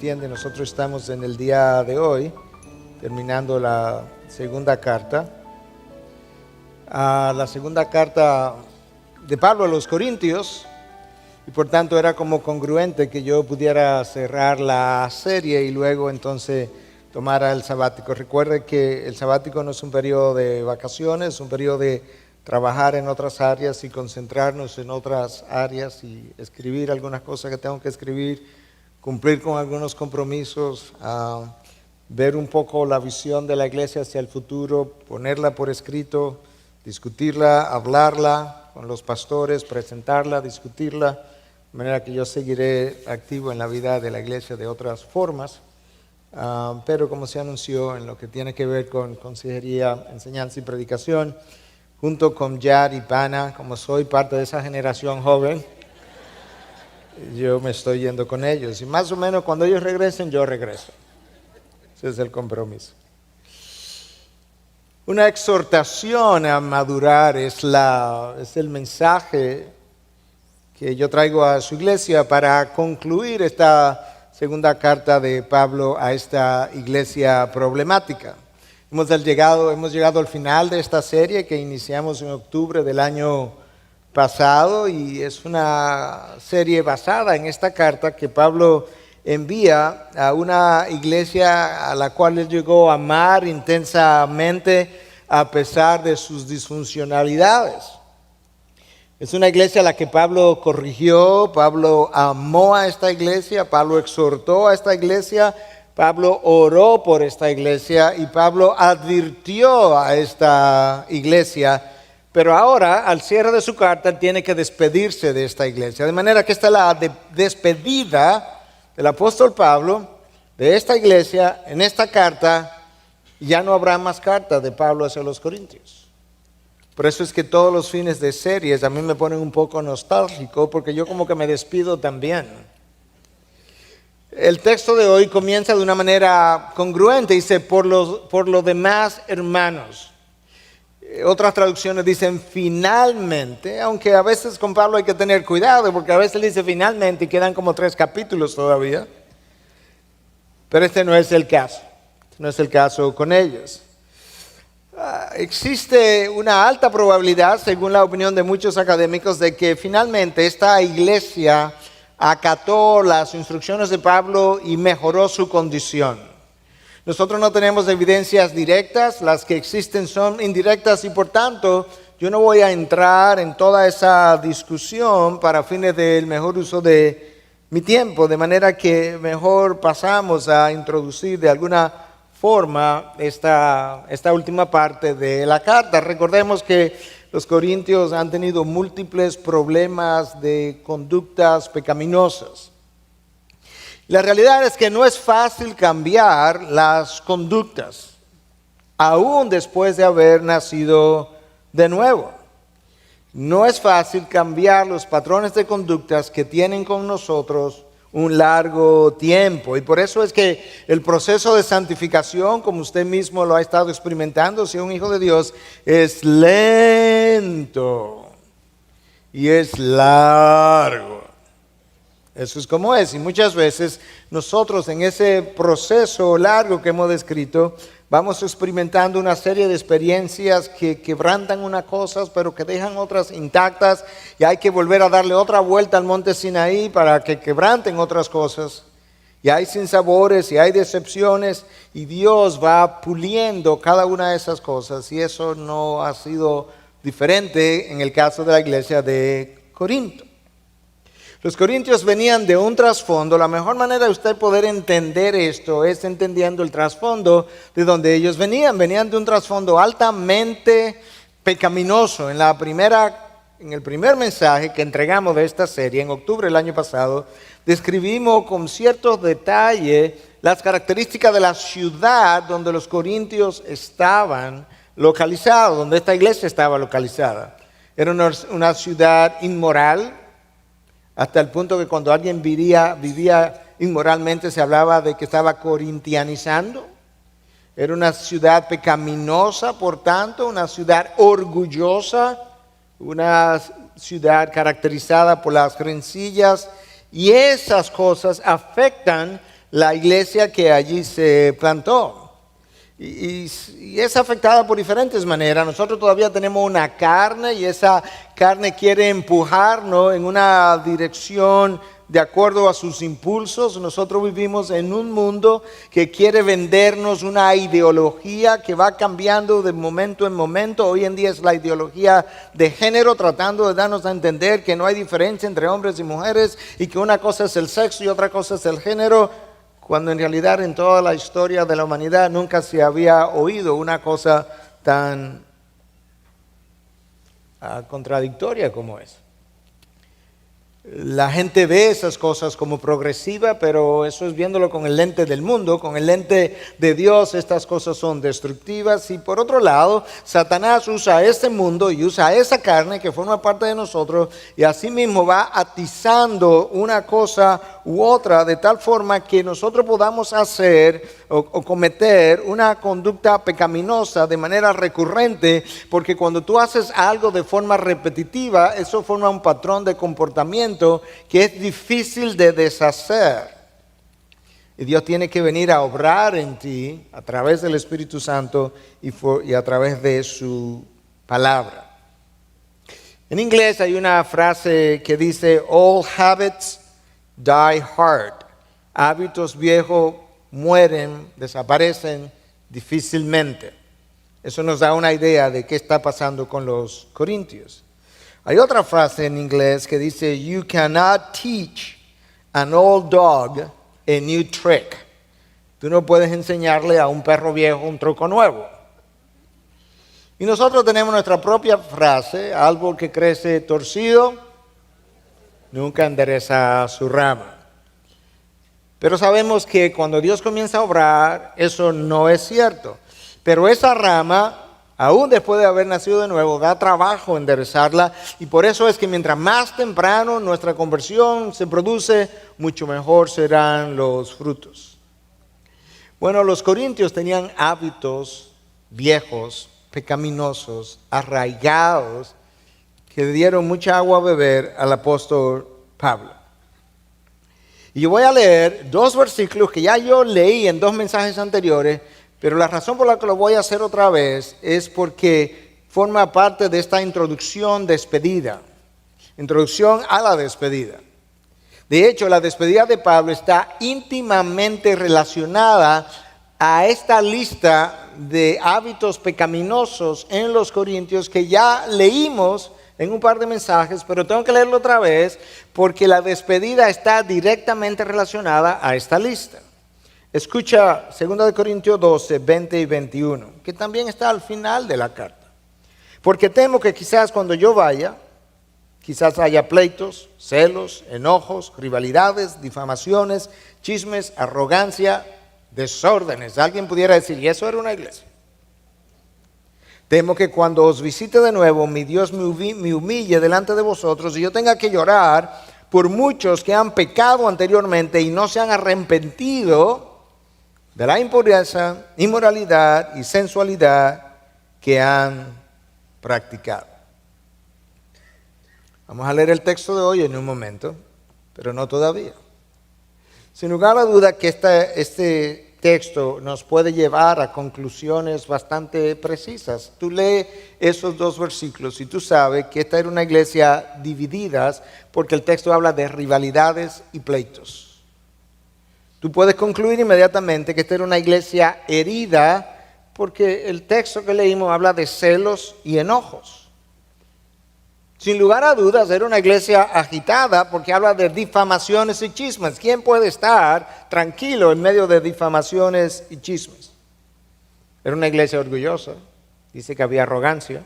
entiende, nosotros estamos en el día de hoy, terminando la segunda carta. La segunda carta de Pablo a los Corintios, y por tanto era como congruente que yo pudiera cerrar la serie y luego entonces tomara el sabático. Recuerde que el sabático no es un periodo de vacaciones, es un periodo de trabajar en otras áreas y concentrarnos en otras áreas y escribir algunas cosas que tengo que escribir, cumplir con algunos compromisos, ver un poco la visión de la iglesia hacia el futuro, ponerla por escrito, discutirla, hablarla con los pastores, presentarla, discutirla, de manera que yo seguiré activo en la vida de la iglesia de otras formas, pero como se anunció en lo que tiene que ver con consejería, enseñanza y predicación, junto con Yar y Pana, como soy parte de esa generación joven, yo me estoy yendo con ellos. Y más o menos cuando ellos regresen, yo regreso. Ese es el compromiso. Una exhortación a madurar es el mensaje que yo traigo a su iglesia para concluir esta segunda carta de Pablo a esta iglesia problemática. Hemos llegado al final de esta serie que iniciamos en octubre del año pasado y es una serie basada en esta carta que Pablo envía a una iglesia a la cual él llegó a amar intensamente a pesar de sus disfuncionalidades. Es una iglesia a la que Pablo corrigió, Pablo amó a esta iglesia, Pablo exhortó a esta iglesia, Pablo oró por esta iglesia y Pablo advirtió a esta iglesia, pero ahora al cierre de su carta tiene que despedirse de esta iglesia. De manera que esta es la despedida del apóstol Pablo de esta iglesia en esta carta. Ya no habrá más cartas de Pablo hacia los Corintios. Por eso es que todos los fines de series a mí me ponen un poco nostálgico porque yo como que me despido también. El texto de hoy comienza de una manera congruente, dice, por lo demás, hermanos. Otras traducciones dicen finalmente, aunque a veces con Pablo hay que tener cuidado, porque a veces dice finalmente y quedan como 3 capítulos todavía. Pero este no es el caso, no es el caso con ellos. Existe una alta probabilidad, según la opinión de muchos académicos, de que finalmente esta iglesia acató las instrucciones de Pablo y mejoró su condición. Nosotros no tenemos evidencias directas, las que existen son indirectas y por tanto yo no voy a entrar en toda esa discusión para fines del mejor uso de mi tiempo, de manera que mejor pasamos a introducir de alguna forma esta última parte de la carta. Recordemos que los corintios han tenido múltiples problemas de conductas pecaminosas. La realidad es que no es fácil cambiar las conductas, aún después de haber nacido de nuevo. No es fácil cambiar los patrones de conductas que tienen con nosotros un largo tiempo. Y por eso es que el proceso de santificación, como usted mismo lo ha estado experimentando, si es un hijo de Dios, es lento y es largo. Eso es como es. Y muchas veces nosotros en ese proceso largo que hemos descrito, vamos experimentando una serie de experiencias que quebrantan unas cosas, pero que dejan otras intactas. Y hay que volver a darle otra vuelta al monte Sinaí para que quebranten otras cosas. Y hay sinsabores y hay decepciones. Y Dios va puliendo cada una de esas cosas. Y eso no ha sido diferente en el caso de la iglesia de Corinto. Los corintios venían de un trasfondo. La mejor manera de usted poder entender esto es entendiendo el trasfondo de donde ellos venían. Venían de un trasfondo altamente pecaminoso. En el primer mensaje que entregamos de esta serie, en octubre del año pasado, describimos con ciertos detalles las características de la ciudad donde los corintios estaban localizados, donde esta iglesia estaba localizada. Era una ciudad inmoral, hasta el punto que cuando alguien vivía inmoralmente se hablaba de que estaba corintianizando. Era una ciudad pecaminosa, por tanto, una ciudad orgullosa, una ciudad caracterizada por las rencillas, y esas cosas afectan la iglesia que allí se plantó. Y es afectada por diferentes maneras. Nosotros todavía tenemos una carne y esa carne quiere empujarnos en una dirección de acuerdo a sus impulsos. Nosotros vivimos en un mundo que quiere vendernos una ideología que va cambiando de momento en momento. Hoy en día es la ideología de género, tratando de darnos a entender que no hay diferencia entre hombres y mujeres y que una cosa es el sexo y otra cosa es el género, cuando en realidad en toda la historia de la humanidad nunca se había oído una cosa tan contradictoria como es. La gente ve esas cosas como progresiva, pero eso es viéndolo con el lente del mundo. Con el lente de Dios estas cosas son destructivas. Y por otro lado, Satanás usa este mundo y usa esa carne que forma parte de nosotros y así mismo va atizando una cosa u otra de tal forma que nosotros podamos hacer o cometer una conducta pecaminosa de manera recurrente, porque cuando tú haces algo de forma repetitiva, eso forma un patrón de comportamiento que es difícil de deshacer. Y Dios tiene que venir a obrar en ti a través del Espíritu Santo y a través de su palabra. En inglés hay una frase que dice, all habits die hard. Hábitos viejos mueren, desaparecen difícilmente. Eso nos da una idea de qué está pasando con los corintios. Hay otra frase en inglés que dice, you cannot teach an old dog a new trick. Tú no puedes enseñarle a un perro viejo un truco nuevo. Y nosotros tenemos nuestra propia frase, árbol que crece torcido, nunca endereza su rama. Pero sabemos que cuando Dios comienza a obrar, eso no es cierto. Pero esa rama, aún después de haber nacido de nuevo, da trabajo enderezarla. Y por eso es que mientras más temprano nuestra conversión se produce, mucho mejor serán los frutos. Bueno, los corintios tenían hábitos viejos, pecaminosos, arraigados, que dieron mucha agua a beber al apóstol Pablo. Y yo voy a leer 2 versículos que ya yo leí en 2 mensajes anteriores, pero la razón por la que lo voy a hacer otra vez es porque forma parte de esta introducción despedida. Introducción a la despedida. De hecho, la despedida de Pablo está íntimamente relacionada a esta lista de hábitos pecaminosos en los corintios que ya leímos en un par de mensajes, pero tengo que leerlo otra vez porque la despedida está directamente relacionada a esta lista. Escucha 2 Corintios 12, 20 y 21, que también está al final de la carta. Porque temo que quizás cuando yo vaya, quizás haya pleitos, celos, enojos, rivalidades, difamaciones, chismes, arrogancia, desórdenes. Alguien pudiera decir, ¿y eso era una iglesia? Temo que cuando os visite de nuevo, mi Dios me humille delante de vosotros y yo tenga que llorar por muchos que han pecado anteriormente y no se han arrepentido de la impureza, inmoralidad y sensualidad que han practicado. Vamos a leer el texto de hoy en un momento, pero no todavía. Sin lugar a duda que este texto nos puede llevar a conclusiones bastante precisas. Tú lees esos 2 versículos y tú sabes que esta era una iglesia dividida porque el texto habla de rivalidades y pleitos. Tú puedes concluir inmediatamente que esta era una iglesia herida porque el texto que leímos habla de celos y enojos. Sin lugar a dudas, era una iglesia agitada porque habla de difamaciones y chismes. ¿Quién puede estar tranquilo en medio de difamaciones y chismes? Era una iglesia orgullosa. Dice que había arrogancia,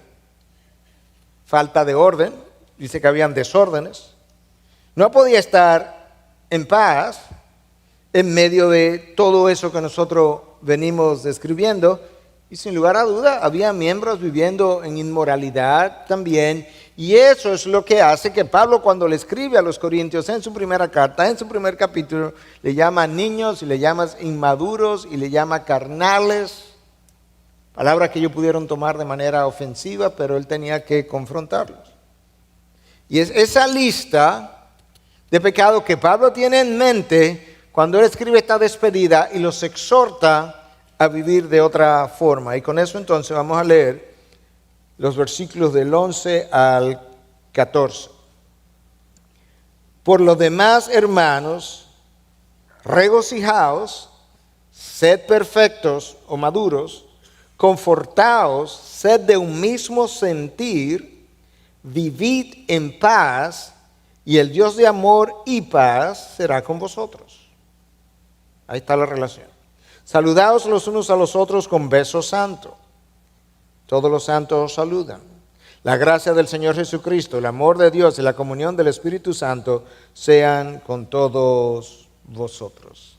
falta de orden. Dice que habían desórdenes. No podía estar en paz en medio de todo eso que nosotros venimos describiendo. Y sin lugar a duda, había miembros viviendo en inmoralidad también. Y eso es lo que hace que Pablo, cuando le escribe a los corintios en su primera carta, en su primer capítulo, le llama niños y le llama inmaduros y le llama carnales. Palabras que ellos pudieron tomar de manera ofensiva, pero él tenía que confrontarlos. Y es esa lista de pecados que Pablo tiene en mente cuando él escribe esta despedida y los exhorta a vivir de otra forma. Y con eso entonces vamos a leer los versículos del 11 al 14. Por lo demás, hermanos, regocijaos, sed perfectos o maduros, confortaos, sed de un mismo sentir, vivid en paz, y el Dios de amor y paz será con vosotros. Ahí está la relación. Saludaos los unos a los otros con beso santo. Todos los santos os saludan. La gracia del Señor Jesucristo, el amor de Dios y la comunión del Espíritu Santo sean con todos vosotros.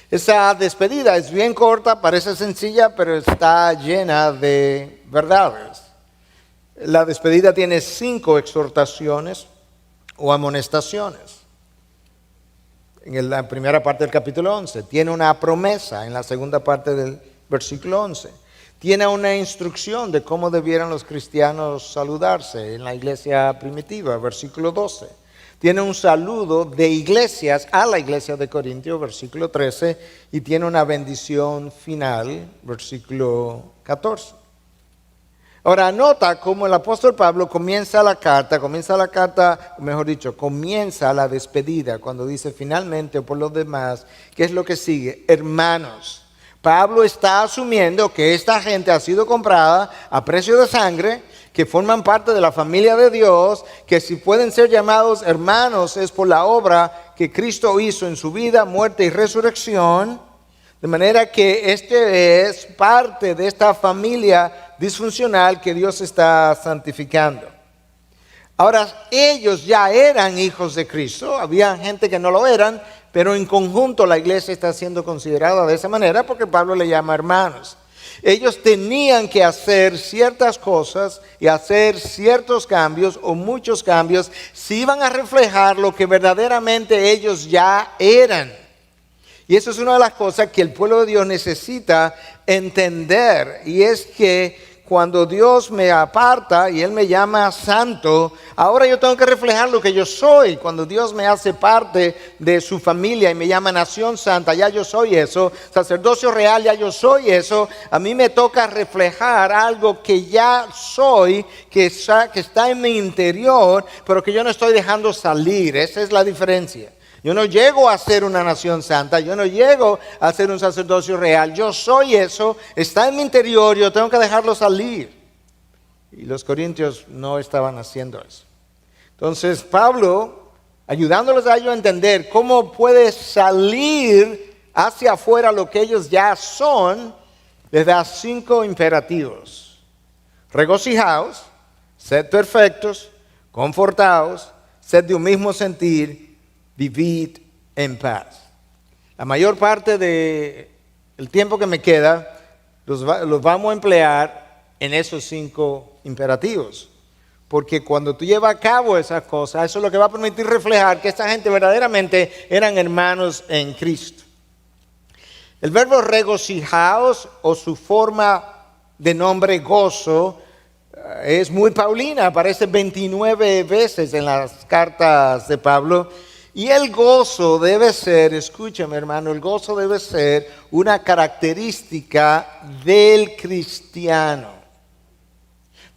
Esa despedida es bien corta, parece sencilla, pero está llena de verdades. La despedida tiene 5 exhortaciones o amonestaciones. En la primera parte del capítulo 11. Tiene una promesa en la segunda parte del versículo 11. Tiene una instrucción de cómo debieran los cristianos saludarse en la iglesia primitiva, versículo 12. Tiene un saludo de iglesias a la iglesia de Corintios, versículo 13, y tiene una bendición final, versículo 14. Ahora, nota cómo el apóstol Pablo comienza la despedida, cuando dice finalmente, por los demás, ¿qué es lo que sigue? Hermanos. Pablo está asumiendo que esta gente ha sido comprada a precio de sangre, que forman parte de la familia de Dios, que si pueden ser llamados hermanos es por la obra que Cristo hizo en su vida, muerte y resurrección, de manera que este es parte de esta familia disfuncional que Dios está santificando. Ahora, ellos ya eran hijos de Cristo, había gente que no lo eran, pero en conjunto la iglesia está siendo considerada de esa manera porque Pablo le llama hermanos. Ellos tenían que hacer ciertas cosas y hacer ciertos cambios o muchos cambios si iban a reflejar lo que verdaderamente ellos ya eran. Y eso es una de las cosas que el pueblo de Dios necesita entender, y es que cuando Dios me aparta y Él me llama santo, ahora yo tengo que reflejar lo que yo soy. Cuando Dios me hace parte de su familia y me llama nación santa, ya yo soy eso. Sacerdocio real, ya yo soy eso. A mí me toca reflejar algo que ya soy, que está en mi interior, pero que yo no estoy dejando salir. Esa es la diferencia. Yo no llego a ser una nación santa, yo no llego a ser un sacerdocio real, yo soy eso, está en mi interior, yo tengo que dejarlo salir. Y los corintios no estaban haciendo eso. Entonces Pablo, ayudándolos a ellos a entender cómo puede salir hacia afuera lo que ellos ya son, les da 5 imperativos. Regocijaos, sed perfectos, confortaos, sed de un mismo sentir, vivid en paz. La mayor parte del tiempo que me queda los vamos a emplear en esos 5 imperativos. Porque cuando tú llevas a cabo esas cosas, eso es lo que va a permitir reflejar que esta gente verdaderamente eran hermanos en Cristo. El verbo regocijaos o su forma de nombre gozo es muy paulina, aparece 29 veces en las cartas de Pablo. Y el gozo debe ser, escúchame hermano, el gozo debe ser una característica del cristiano.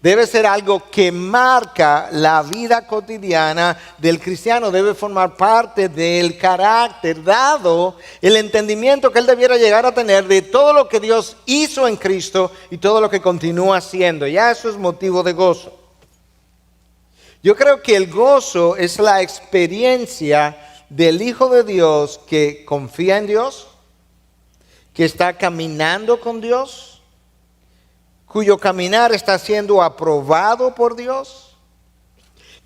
Debe ser algo que marca la vida cotidiana del cristiano, debe formar parte del carácter, dado el entendimiento que él debiera llegar a tener de todo lo que Dios hizo en Cristo y todo lo que continúa haciendo. Ya eso es motivo de gozo. Yo creo que el gozo es la experiencia del Hijo de Dios que confía en Dios, que está caminando con Dios, cuyo caminar está siendo aprobado por Dios,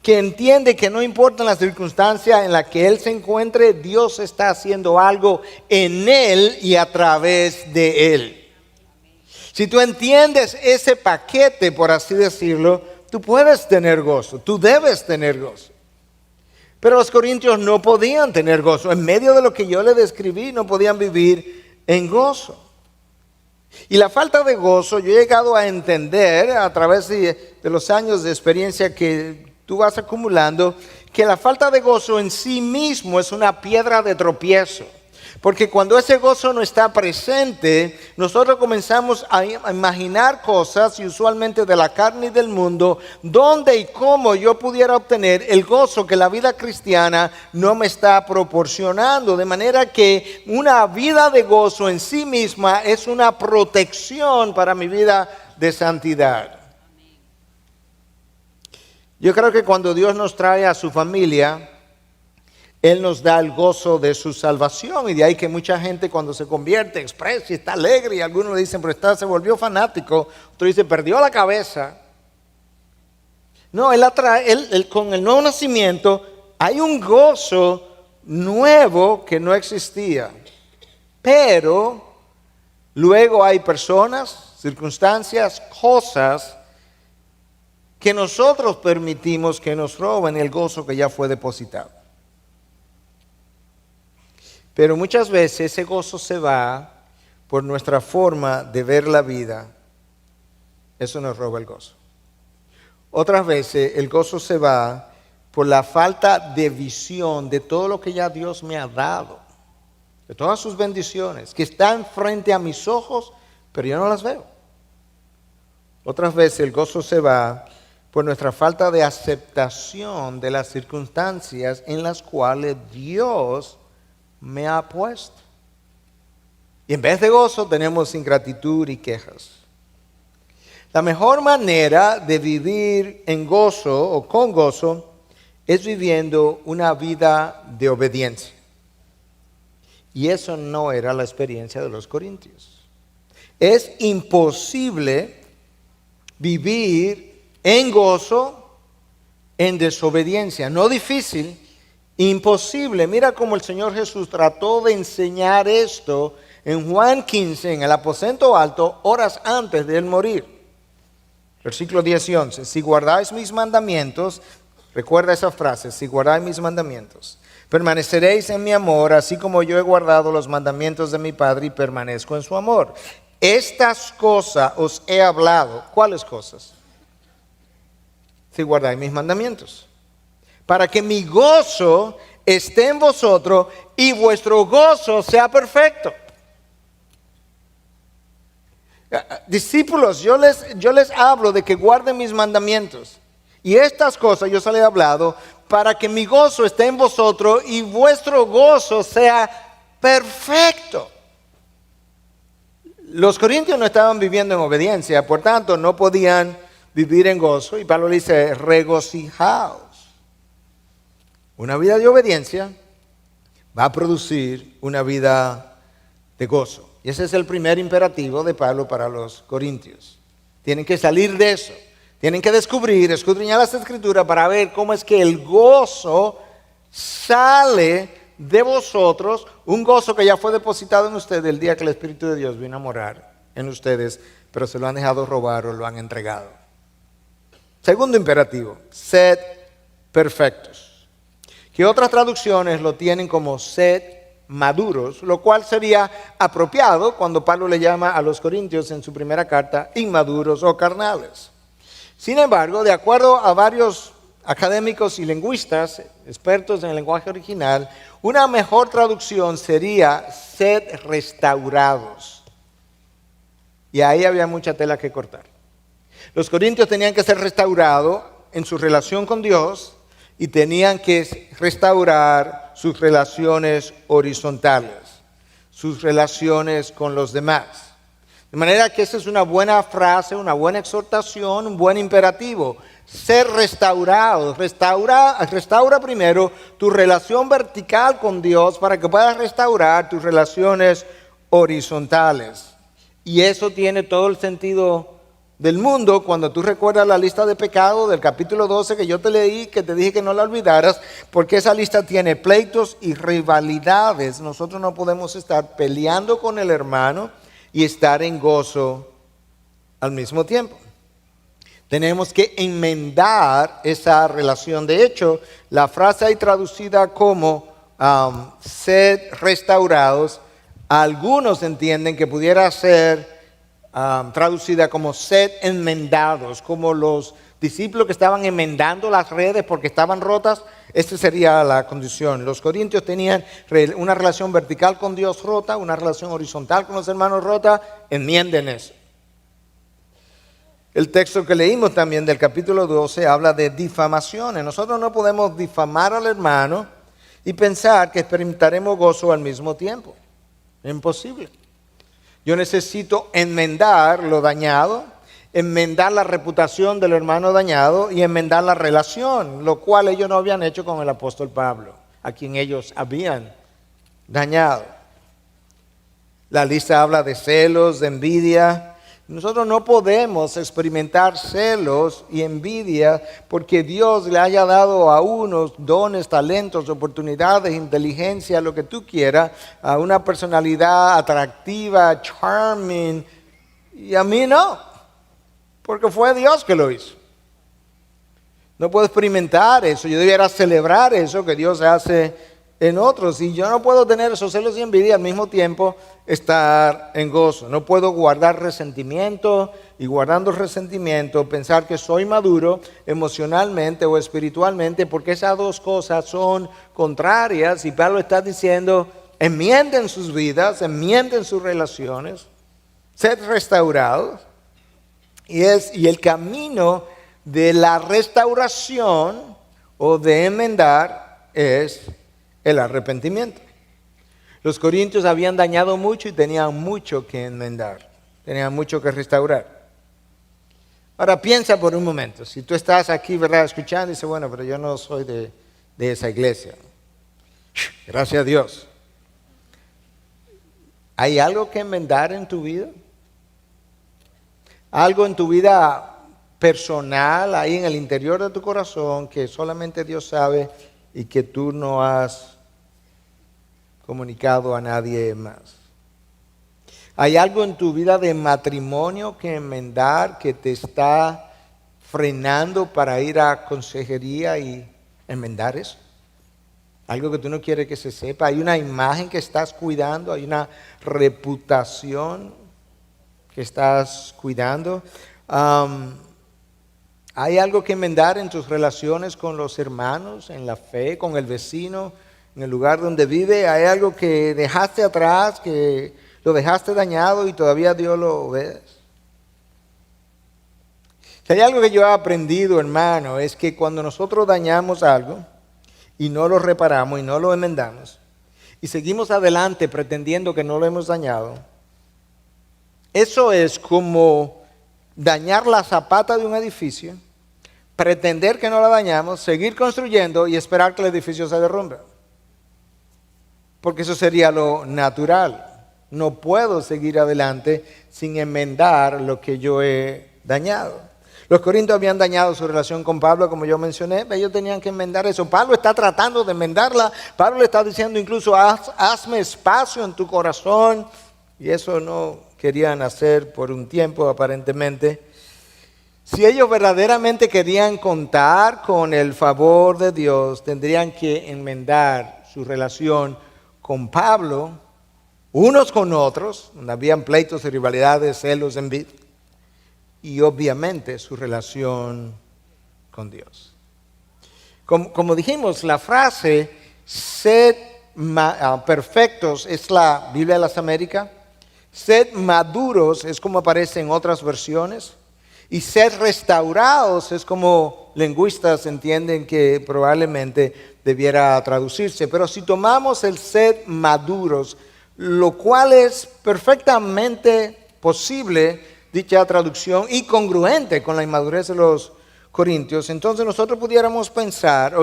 que entiende que no importa la circunstancia en la que Él se encuentre, Dios está haciendo algo en Él y a través de Él. Si tú entiendes ese paquete, por así decirlo, tú puedes tener gozo, tú debes tener gozo. Pero los corintios no podían tener gozo. En medio de lo que yo les describí, no podían vivir en gozo. Y la falta de gozo, yo he llegado a entender a través de los años de experiencia que tú vas acumulando, que la falta de gozo en sí mismo es una piedra de tropiezo. Porque cuando ese gozo no está presente, nosotros comenzamos a imaginar cosas, y usualmente de la carne y del mundo, dónde y cómo yo pudiera obtener el gozo que la vida cristiana no me está proporcionando. De manera que una vida de gozo en sí misma es una protección para mi vida de santidad. Yo creo que cuando Dios nos trae a su familia, Él nos da el gozo de su salvación, y de ahí que mucha gente cuando se convierte expresa y está alegre, y algunos le dicen, pero se volvió fanático, otro dice, perdió la cabeza. No, él con el nuevo nacimiento hay un gozo nuevo que no existía, pero luego hay personas, circunstancias, cosas que nosotros permitimos que nos roben el gozo que ya fue depositado. Pero muchas veces ese gozo se va por nuestra forma de ver la vida. Eso nos roba el gozo. Otras veces el gozo se va por la falta de visión de todo lo que ya Dios me ha dado, de todas sus bendiciones, que están frente a mis ojos, pero yo no las veo. Otras veces el gozo se va por nuestra falta de aceptación de las circunstancias en las cuales Dios me ha puesto. Y en vez de gozo tenemos ingratitud y quejas. La mejor manera de vivir en gozo o con gozo es viviendo una vida de obediencia. Y eso no era la experiencia de los corintios. Es imposible vivir en gozo en desobediencia. No difícil, imposible. Mira cómo el Señor Jesús trató de enseñar esto en Juan 15, en el aposento alto, horas antes de él morir. Versículo 10 y 11. Si guardáis mis mandamientos, recuerda esa frase, si guardáis mis mandamientos, permaneceréis en mi amor, así como yo he guardado los mandamientos de mi Padre y permanezco en su amor. Estas cosas os he hablado. ¿Cuáles cosas? Si guardáis mis mandamientos, para que mi gozo esté en vosotros y vuestro gozo sea perfecto. Discípulos, yo les hablo de que guarden mis mandamientos. Y estas cosas yo se les he hablado para que mi gozo esté en vosotros y vuestro gozo sea perfecto. Los corintios no estaban viviendo en obediencia, por tanto no podían vivir en gozo. Y Pablo le dice, regocijaos. Una vida de obediencia va a producir una vida de gozo. Y ese es el primer imperativo de Pablo para los corintios. Tienen que salir de eso. Tienen que escudriñar las Escrituras para ver cómo es que el gozo sale de vosotros. Un gozo que ya fue depositado en ustedes el día que el Espíritu de Dios vino a morar en ustedes, pero se lo han dejado robar o lo han entregado. Segundo imperativo, sed perfectos. Que otras traducciones lo tienen como sed maduros, lo cual sería apropiado cuando Pablo le llama a los corintios en su primera carta inmaduros o carnales. Sin embargo, de acuerdo a varios académicos y lingüistas, expertos en el lenguaje original, una mejor traducción sería sed restaurados. Y ahí había mucha tela que cortar. Los corintios tenían que ser restaurados en su relación con Dios, y tenían que restaurar sus relaciones horizontales, sus relaciones con los demás. De manera que esa es una buena frase, una buena exhortación, un buen imperativo. Ser restaurados. Restaura primero tu relación vertical con Dios para que puedas restaurar tus relaciones horizontales. Y eso tiene todo el sentido del mundo cuando tú recuerdas la lista de pecados del capítulo 12 que yo te leí, que te dije que no la olvidaras, porque esa lista tiene pleitos y rivalidades. Nosotros no podemos estar peleando con el hermano y estar en gozo al mismo tiempo. Tenemos que enmendar esa relación. De hecho, la frase ahí traducida como sed restaurados, algunos entienden que pudiera ser traducida como sed enmendados, como los discípulos que estaban enmendando las redes porque estaban rotas, esta sería la condición. Los corintios tenían una relación vertical con Dios rota, una relación horizontal con los hermanos rota, enmienden eso. El texto que leímos también del capítulo 12 habla de difamaciones. Nosotros no podemos difamar al hermano y pensar que experimentaremos gozo al mismo tiempo. Es imposible. Yo necesito enmendar lo dañado, enmendar la reputación del hermano dañado y enmendar la relación, lo cual ellos no habían hecho con el apóstol Pablo, a quien ellos habían dañado. La lista habla de celos, de envidia. Nosotros no podemos experimentar celos y envidia porque Dios le haya dado a unos dones, talentos, oportunidades, inteligencia, lo que tú quieras, a una personalidad atractiva, charming, y a mí no, porque fue Dios que lo hizo. No puedo experimentar eso, yo debiera celebrar eso que Dios hace en otros, y yo no puedo tener esos celos y envidia al mismo tiempo estar en gozo. No puedo guardar resentimiento y guardando resentimiento pensar que soy maduro emocionalmente o espiritualmente, porque esas dos cosas son contrarias, y Pablo está diciendo: enmienden sus vidas, enmienden sus relaciones, sed restaurados, y el camino de la restauración o de enmendar es el arrepentimiento. Los corintios habían dañado mucho y tenían mucho que enmendar, tenían mucho que restaurar. Ahora piensa por un momento, si tú estás aquí, ¿verdad?, escuchando y dices: bueno, pero yo no soy de esa iglesia. Gracias a Dios. ¿Hay algo que enmendar en tu vida? ¿Algo en tu vida personal, ahí en el interior de tu corazón, que solamente Dios sabe y que tú no has comunicado a nadie más? ¿Hay algo en tu vida de matrimonio que enmendar, que te está frenando para ir a consejería y enmendar eso? Algo que tú no quieres que se sepa. Hay una imagen que estás cuidando, hay una reputación que estás cuidando. Hay algo que enmendar en tus relaciones con los hermanos, en la fe, con el vecino, en el lugar donde vive. Hay algo que dejaste atrás, que lo dejaste dañado y todavía Dios lo ve. Si hay algo que yo he aprendido, hermano, es que cuando nosotros dañamos algo y no lo reparamos y no lo enmendamos y seguimos adelante pretendiendo que no lo hemos dañado, eso es como dañar la zapata de un edificio, pretender que no la dañamos, seguir construyendo y esperar que el edificio se derrumbe. Porque eso sería lo natural. No puedo seguir adelante sin enmendar lo que yo he dañado. Los corintios habían dañado su relación con Pablo, como yo mencioné. Ellos tenían que enmendar eso. Pablo está tratando de enmendarla. Pablo le está diciendo incluso: hazme espacio en tu corazón. Y eso no querían hacer por un tiempo, aparentemente. Si ellos verdaderamente querían contar con el favor de Dios, tendrían que enmendar su relación con Pablo, unos con otros, donde habían pleitos y rivalidades, celos, envidia, y obviamente su relación con Dios. Como dijimos, la frase sed perfectos es la Biblia de las Américas, sed maduros es como aparece en otras versiones, y sed restaurados es como lingüistas entienden que probablemente debiera traducirse. Pero si tomamos el sed maduros, lo cual es perfectamente posible, dicha traducción, y congruente con la inmadurez de los corintios, entonces nosotros pudiéramos pensar,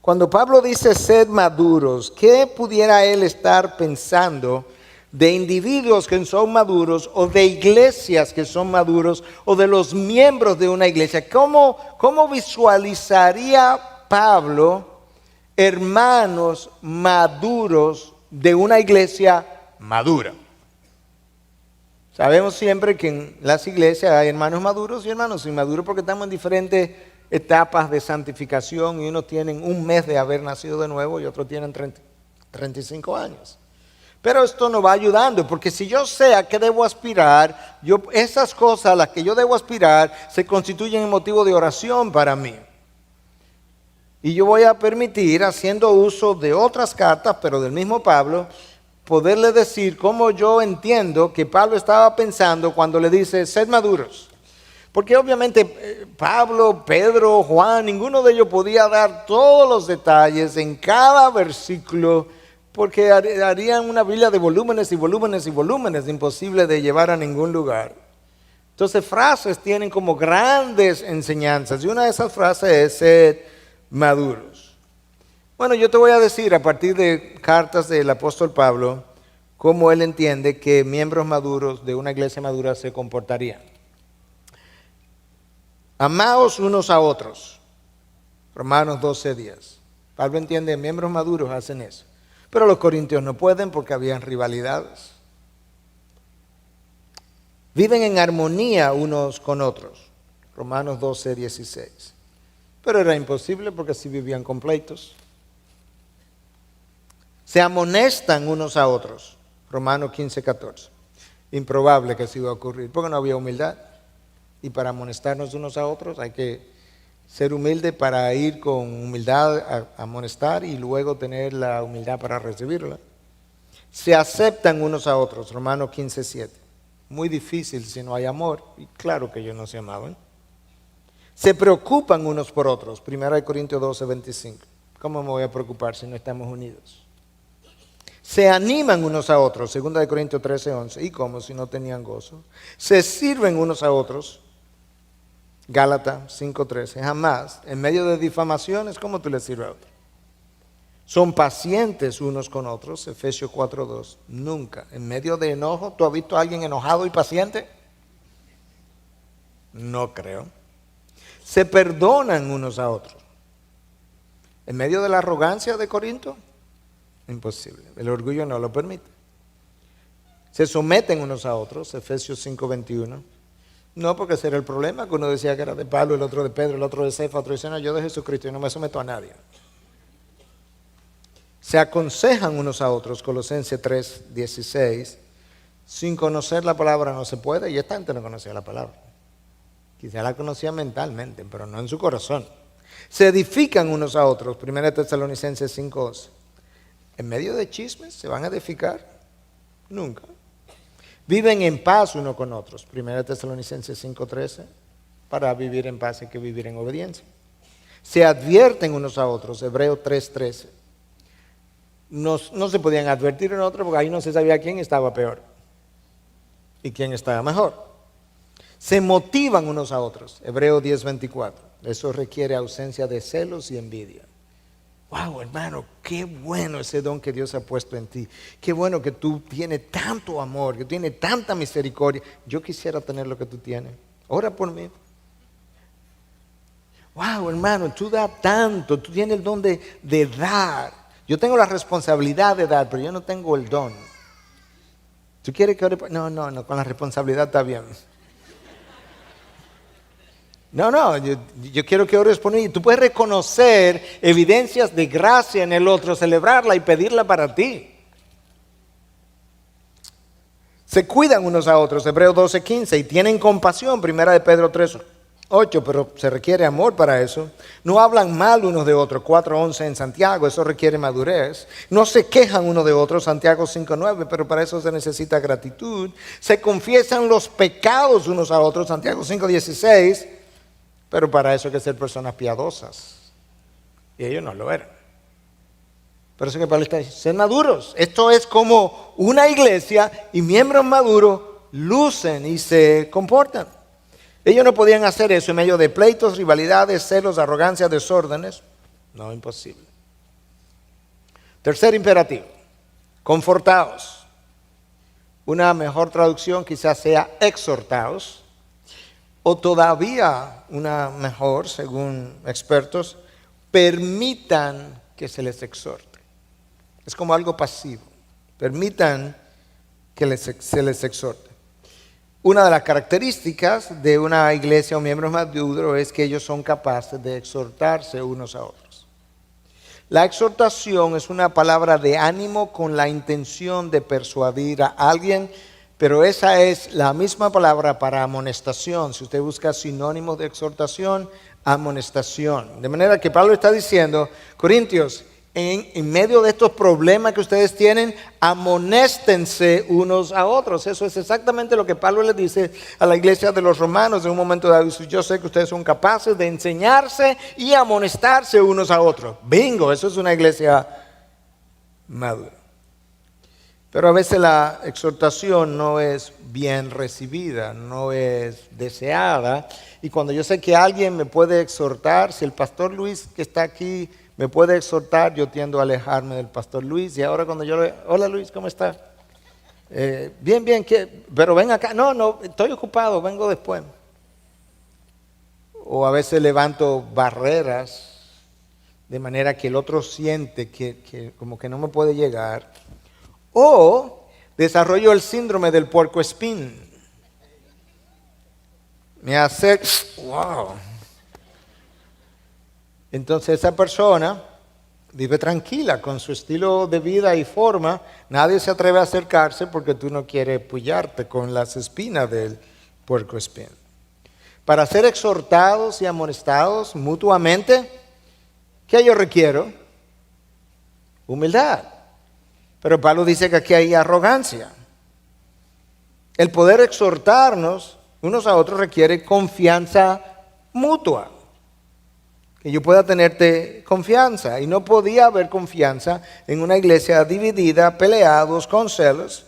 cuando Pablo dice sed maduros, ¿qué pudiera él estar pensando de individuos que son maduros, o de iglesias que son maduros, o de los miembros de una iglesia? ¿Cómo visualizaría Pablo hermanos maduros de una iglesia madura? Sabemos siempre que en las iglesias hay hermanos maduros y hermanos inmaduros, porque estamos en diferentes etapas de santificación, y unos tienen un mes de haber nacido de nuevo y otros tienen 35 años. Pero esto no va ayudando, porque si yo sé a qué debo aspirar, esas cosas a las que yo debo aspirar se constituyen en motivo de oración para mí. Y yo voy a permitir, haciendo uso de otras cartas, pero del mismo Pablo, poderle decir cómo yo entiendo que Pablo estaba pensando cuando le dice, sed maduros. Porque obviamente Pablo, Pedro, Juan, ninguno de ellos podía dar todos los detalles en cada versículo, porque harían una Biblia de volúmenes y volúmenes y volúmenes, imposible de llevar a ningún lugar. Entonces frases tienen como grandes enseñanzas, y una de esas frases es sed maduros. Bueno, yo te voy a decir a partir de cartas del apóstol Pablo, cómo él entiende que miembros maduros de una iglesia madura se comportarían. Amaos unos a otros. Romanos 12:10. Pablo entiende que miembros maduros hacen eso. Pero los corintios no pueden porque habían rivalidades. Viven en armonía unos con otros. Romanos 12:16. Pero era imposible porque así vivían con pleitos. Se amonestan unos a otros. Romanos 15:14. Improbable que eso iba a ocurrir porque no había humildad. Y para amonestarnos unos a otros hay que ser humilde para ir con humildad a amonestar y luego tener la humildad para recibirla. Se aceptan unos a otros, Romanos 15:7. Muy difícil si no hay amor, y claro que ellos no se amaban. Se preocupan unos por otros, 1 Corintios 12:25. ¿Cómo me voy a preocupar si no estamos unidos? Se animan unos a otros, 2 Corintios 13:11. ¿Y cómo si no tenían gozo? Se sirven unos a otros, Gálatas 5:13. Jamás, en medio de difamaciones, ¿cómo tú le sirves a otro? Son pacientes unos con otros, Efesios 4:2. Nunca, en medio de enojo, ¿tú has visto a alguien enojado y paciente? No creo. Se perdonan unos a otros. En medio de la arrogancia de Corinto, imposible. El orgullo no lo permite. Se someten unos a otros, Efesios 5:21. No, porque ese era el problema, que uno decía que era de Pablo, el otro de Pedro, el otro de Cefa, otro decía, no, yo de Jesucristo y no me someto a nadie. Se aconsejan unos a otros, Colosenses 3:16. Sin conocer la palabra no se puede, y esta gente no conocía la palabra. Quizá la conocía mentalmente, pero no en su corazón. Se edifican unos a otros, 1 Tesalonicenses 5:11. ¿En medio de chismes se van a edificar? Nunca. Viven en paz uno con otros, 1 Tesalonicenses 5:13. Para vivir en paz hay que vivir en obediencia. Se advierten unos a otros, Hebreos 3:13. No se podían advertir en otro porque ahí no se sabía quién estaba peor y quién estaba mejor. Se motivan unos a otros, Hebreos 10:24. Eso requiere ausencia de celos y envidia. Wow, hermano, qué bueno ese don que Dios ha puesto en ti. Qué bueno que tú tienes tanto amor, que tienes tanta misericordia. Yo quisiera tener lo que tú tienes. Ora por mí. Wow, hermano, tú das tanto, tú tienes el don de dar. Yo tengo la responsabilidad de dar, pero yo no tengo el don. ¿Tú quieres que ore por? No, con la responsabilidad está bien. No, yo quiero que ores por mí. Tú puedes reconocer evidencias de gracia en el otro, celebrarla y pedirla para ti. Se cuidan unos a otros, Hebreos 12:15, y tienen compasión, 1 de Pedro 3:8, pero se requiere amor para eso. No hablan mal unos de otros, 4:11 en Santiago, eso requiere madurez. No se quejan unos de otros, Santiago 5:9, pero para eso se necesita gratitud. Se confiesan los pecados unos a otros, Santiago 5:16. Pero para eso hay que ser personas piadosas. Y ellos no lo eran. Por eso que Pablo está diciendo, ser maduros. Esto es como una iglesia y miembros maduros lucen y se comportan. Ellos no podían hacer eso en medio de pleitos, rivalidades, celos, arrogancia, desórdenes. No, imposible. Tercer imperativo. Confortaos. Una mejor traducción quizás sea exhortaos. O todavía una mejor, según expertos, permitan que se les exhorte. Es como algo pasivo. Permitan que se les exhorte. Una de las características de una iglesia o miembros maduros es que ellos son capaces de exhortarse unos a otros. La exhortación es una palabra de ánimo con la intención de persuadir a alguien, pero esa es la misma palabra para amonestación. Si usted busca sinónimos de exhortación, amonestación. De manera que Pablo está diciendo, Corintios, en medio de estos problemas que ustedes tienen, amonéstense unos a otros. Eso es exactamente lo que Pablo le dice a la iglesia de los romanos en un momento dado. Yo sé que ustedes son capaces de enseñarse y amonestarse unos a otros. Bingo, eso es una iglesia madura. Pero a veces la exhortación no es bien recibida, no es deseada. Y cuando yo sé que alguien me puede exhortar, si el pastor Luis que está aquí me puede exhortar, yo tiendo a alejarme del pastor Luis. Y ahora cuando yo le... Hola Luis, ¿cómo estás? Bien, pero ven acá. No, estoy ocupado, vengo después. O a veces levanto barreras de manera que el otro siente que como que no me puede llegar. O desarrollo el síndrome del puercoespín. Me hace... ¡Wow! Entonces esa persona vive tranquila con su estilo de vida y forma. Nadie se atreve a acercarse porque tú no quieres pullarte con las espinas del puercoespín. Para ser exhortados y amonestados mutuamente, ¿qué yo requiero? Humildad. Pero Pablo dice que aquí hay arrogancia. El poder exhortarnos unos a otros requiere confianza mutua. Que yo pueda tenerte confianza. Y no podía haber confianza en una iglesia dividida, peleados, con celos.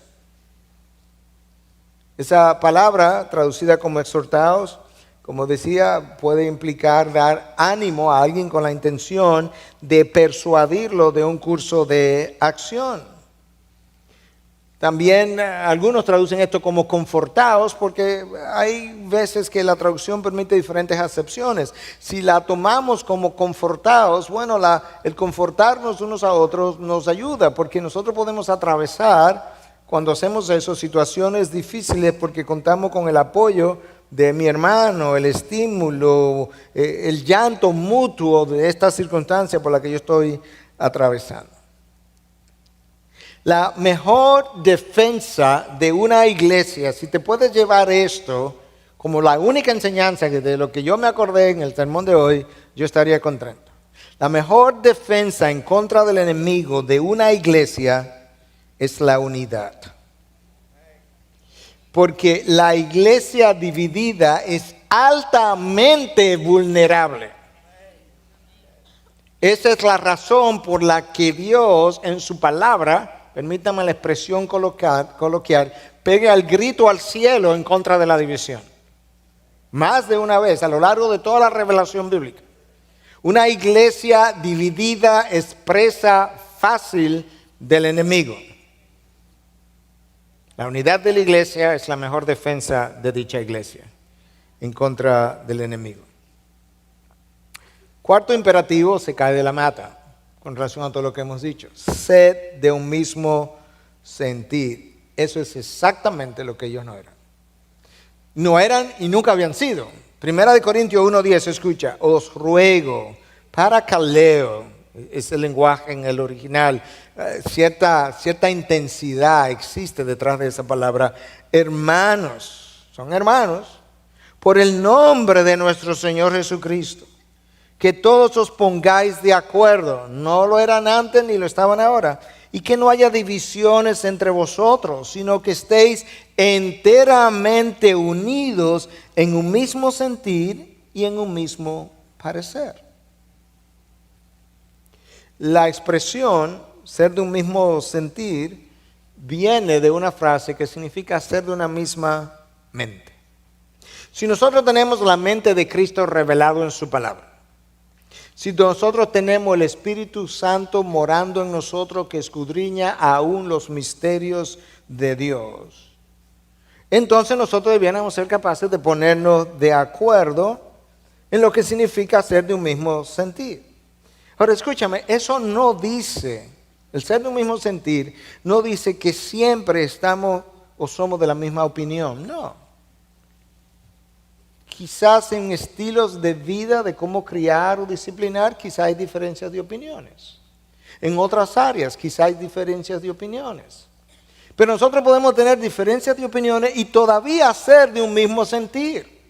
Esa palabra, traducida como exhortados, como decía, puede implicar dar ánimo a alguien con la intención de persuadirlo de un curso de acción. También algunos traducen esto como confortados porque hay veces que la traducción permite diferentes acepciones. Si la tomamos como confortados, bueno, el confortarnos unos a otros nos ayuda porque nosotros podemos atravesar, cuando hacemos eso, situaciones difíciles porque contamos con el apoyo de mi hermano, el estímulo, el llanto mutuo de esta circunstancia por la que yo estoy atravesando. La mejor defensa de una iglesia, si te puedes llevar esto como la única enseñanza de lo que yo me acordé en el sermón de hoy, yo estaría contento. La mejor defensa en contra del enemigo de una iglesia es la unidad. Porque la iglesia dividida es altamente vulnerable. Esa es la razón por la que Dios en su palabra, permítame la expresión coloquial, pega el grito al cielo en contra de la división. Más de una vez a lo largo de toda la revelación bíblica. Una iglesia dividida es presa fácil del enemigo. La unidad de la iglesia es la mejor defensa de dicha iglesia en contra del enemigo. Cuarto imperativo, se cae de la mata con relación a todo lo que hemos dicho. Sed de un mismo sentir. Eso es exactamente lo que ellos no eran. No eran y nunca habían sido. Primera de Corintios 1:10, escucha, os ruego, parakaleo, es el lenguaje en el original, cierta intensidad existe detrás de esa palabra. Hermanos, son hermanos, por el nombre de nuestro Señor Jesucristo, que todos os pongáis de acuerdo, no lo eran antes ni lo estaban ahora, y que no haya divisiones entre vosotros, sino que estéis enteramente unidos en un mismo sentir y en un mismo parecer. La expresión ser de un mismo sentir viene de una frase que significa ser de una misma mente. Si nosotros tenemos la mente de Cristo revelado en su palabra, si nosotros tenemos el Espíritu Santo morando en nosotros que escudriña aún los misterios de Dios, entonces nosotros debiéramos ser capaces de ponernos de acuerdo en lo que significa ser de un mismo sentir. Ahora escúchame, eso no dice, el ser de un mismo sentir, no dice que siempre estamos o somos de la misma opinión, no. Quizás en estilos de vida, de cómo criar o disciplinar, quizás hay diferencias de opiniones. En otras áreas quizá hay diferencias de opiniones. Pero nosotros podemos tener diferencias de opiniones y todavía ser de un mismo sentir.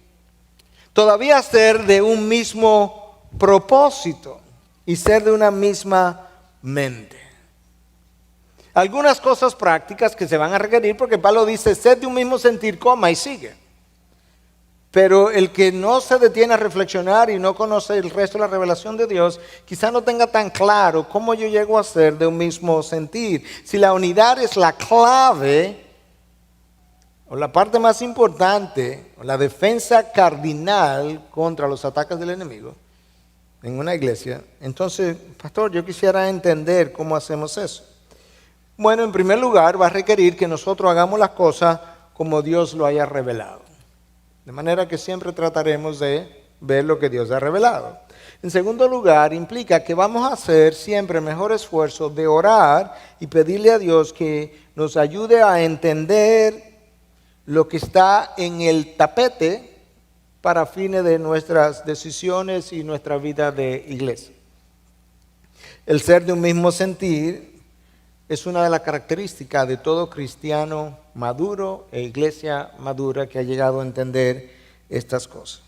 Todavía ser de un mismo propósito y ser de una misma mente. Algunas cosas prácticas que se van a requerir porque Pablo dice, sed de un mismo sentir, coma y sigue. Pero el que no se detiene a reflexionar y no conoce el resto de la revelación de Dios, quizá no tenga tan claro cómo yo llego a ser de un mismo sentir. Si la unidad es la clave, o la parte más importante, o la defensa cardinal contra los ataques del enemigo en una iglesia, entonces, pastor, yo quisiera entender cómo hacemos eso. Bueno, en primer lugar, va a requerir que nosotros hagamos las cosas como Dios lo haya revelado. De manera que siempre trataremos de ver lo que Dios ha revelado. En segundo lugar, implica que vamos a hacer siempre el mejor esfuerzo de orar y pedirle a Dios que nos ayude a entender lo que está en el tapete para fines de nuestras decisiones y nuestra vida de iglesia. El ser de un mismo sentir es una de las características de todo cristiano maduro e iglesia madura que ha llegado a entender estas cosas.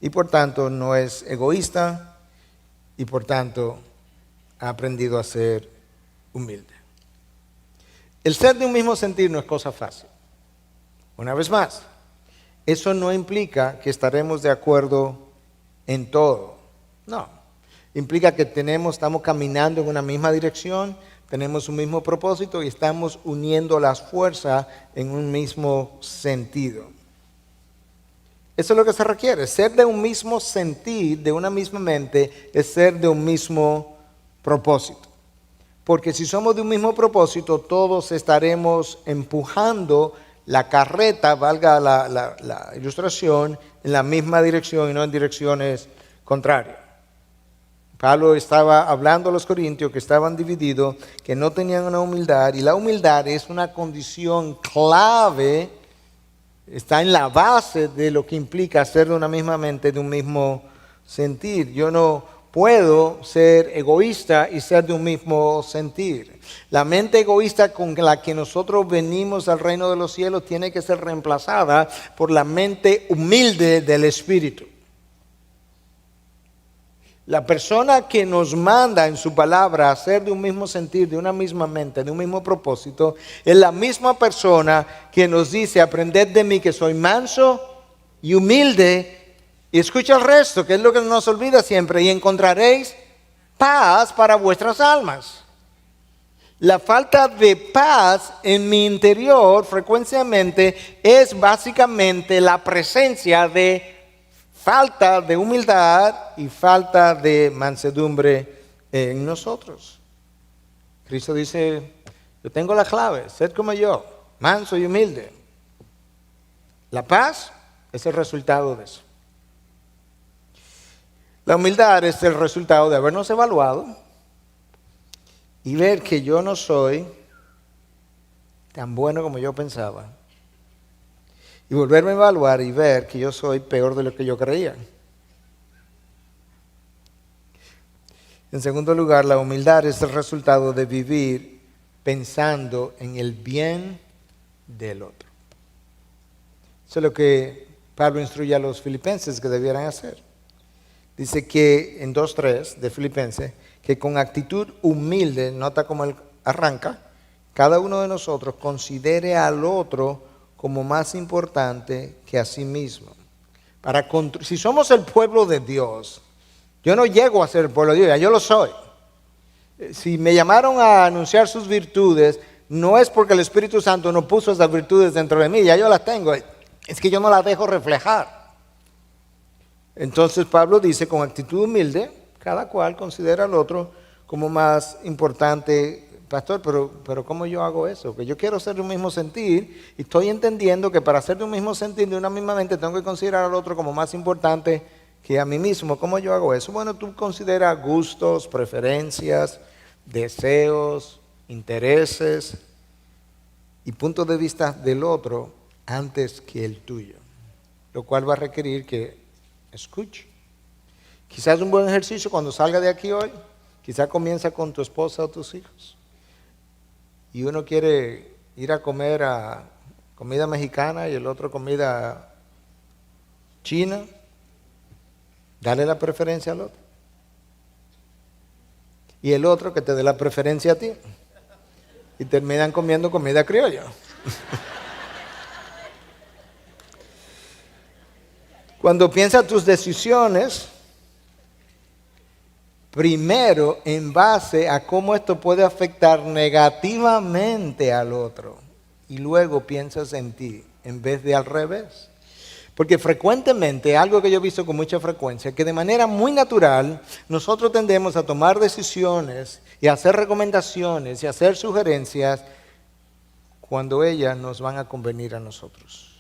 Y por tanto no es egoísta y por tanto ha aprendido a ser humilde. El ser de un mismo sentir no es cosa fácil. Una vez más, eso no implica que estaremos de acuerdo en todo. No, implica que estamos caminando en una misma dirección, tenemos un mismo propósito y estamos uniendo las fuerzas en un mismo sentido. Eso es lo que se requiere. Ser de un mismo sentir, de una misma mente, es ser de un mismo propósito. Porque si somos de un mismo propósito, todos estaremos empujando la carreta, valga la ilustración, en la misma dirección y no en direcciones contrarias. Pablo estaba hablando a los corintios que estaban divididos, que no tenían una humildad, y la humildad es una condición clave, está en la base de lo que implica ser de una misma mente, de un mismo sentir. Yo no puedo ser egoísta y ser de un mismo sentir. La mente egoísta con la que nosotros venimos al reino de los cielos tiene que ser reemplazada por la mente humilde del Espíritu. La persona que nos manda en su palabra a ser de un mismo sentir, de una misma mente, de un mismo propósito, es la misma persona que nos dice, aprended de mí que soy manso y humilde, y escucha el resto, que es lo que nos olvida siempre, y encontraréis paz para vuestras almas. La falta de paz en mi interior frecuentemente es básicamente la presencia de falta de humildad y falta de mansedumbre en nosotros. Cristo dice, yo tengo la clave, sed como yo, manso y humilde. La paz es el resultado de eso. La humildad es el resultado de habernos evaluado y ver que yo no soy tan bueno como yo pensaba. Y volverme a evaluar y ver que yo soy peor de lo que yo creía. En segundo lugar, la humildad es el resultado de vivir pensando en el bien del otro. Eso es lo que Pablo instruye a los filipenses que debieran hacer. Dice que en 2:3 de Filipenses, que con actitud humilde, nota cómo él arranca, cada uno de nosotros considere al otro como más importante que a sí mismo. Si somos el pueblo de Dios, yo no llego a ser el pueblo de Dios, ya yo lo soy. Si me llamaron a anunciar sus virtudes, no es porque el Espíritu Santo no puso esas virtudes dentro de mí, ya yo las tengo, es que yo no las dejo reflejar. Entonces Pablo dice, con actitud humilde, cada cual considera al otro como más importante. Pastor, pero ¿cómo yo hago eso? Que yo quiero ser de un mismo sentir y estoy entendiendo que para ser de un mismo sentir, de una misma mente, tengo que considerar al otro como más importante que a mí mismo. ¿Cómo yo hago eso? Bueno, tú consideras gustos, preferencias, deseos, intereses y puntos de vista del otro antes que el tuyo, lo cual va a requerir que escuche. Quizás un buen ejercicio cuando salga de aquí hoy, Quizá comienza con tu esposa o tus hijos. Y uno quiere ir a comer a comida mexicana y el otro comida china. Dale la preferencia al otro. Y el otro que te dé la preferencia a ti. Y terminan comiendo comida criolla. Cuando piensas tus decisiones, primero en base a cómo esto puede afectar negativamente al otro. Y luego piensas en ti, en vez de al revés. Porque frecuentemente, algo que yo he visto con mucha frecuencia, que de manera muy natural nosotros tendemos a tomar decisiones y a hacer recomendaciones y a hacer sugerencias cuando ellas nos van a convenir a nosotros.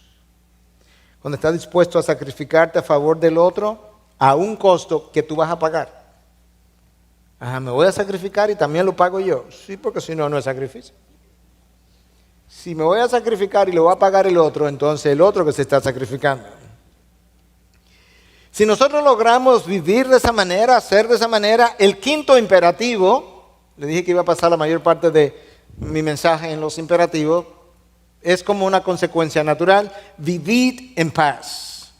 Cuando estás dispuesto a sacrificarte a favor del otro a un costo que tú vas a pagar. Ajá, me voy a sacrificar y también lo pago yo. Sí, porque si no, no es sacrificio. Si me voy a sacrificar y lo va a pagar el otro, entonces el otro que se está sacrificando. Si nosotros logramos vivir de esa manera, hacer de esa manera, el quinto imperativo, le dije que iba a pasar la mayor parte de mi mensaje en los imperativos, es como una consecuencia natural, vivid en paz.